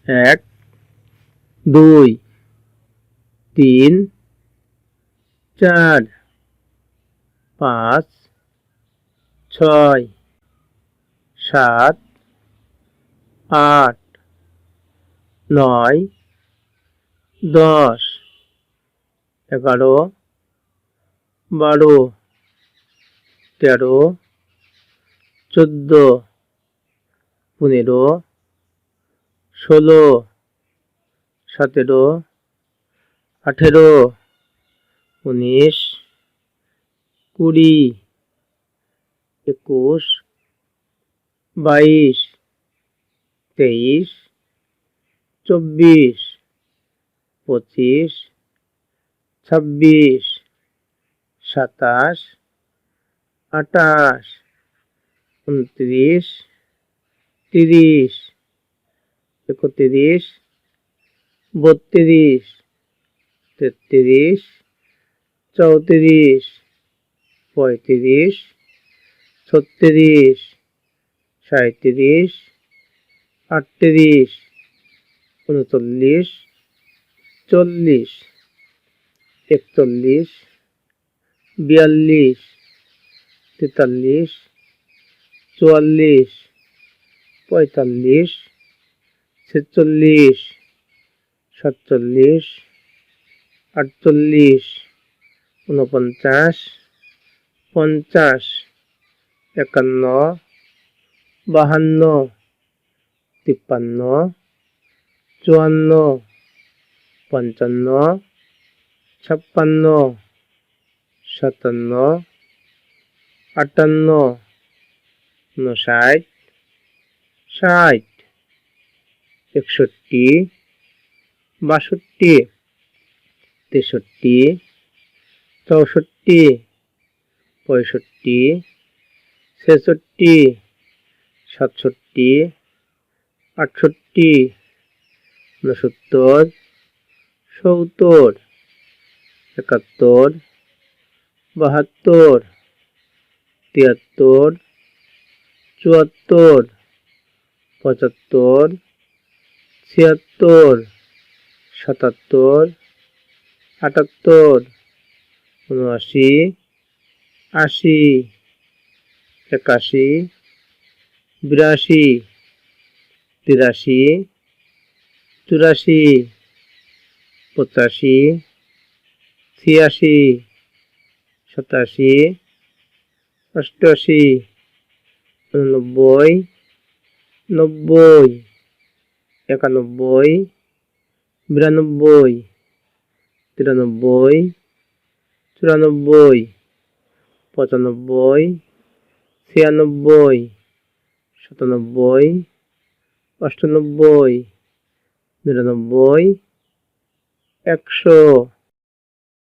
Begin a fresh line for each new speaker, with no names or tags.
এক, দুই, তিন, চার, পাঁচ, ছয়, সাত, আট, নয়, 10, 11, 12, 13, 14, 15, 16, 17, 18, 19, 20, 21, 22, 23, 24, 25, 26, 27, 28, 29, 30, 31, 32, 33, 34, 35, 36, 37, 38, 39, 40, 41, 42, 43, 44, 45, 46, 47, 48, 49, 50, 51, 52, 53, 54, 55, 56, 57, 58, 59, 60, 61, 62, 63, 64, 65, 66, 67, 68, 69, 70, 71, 72, 73, 74, 75, 76, 77, 78, 79, 80, 81, 82, 83, 84, 85, 86, 87, 88, 89, 90, 91, 92, 93, 94, 95, 96, 97, 98, 99, 100।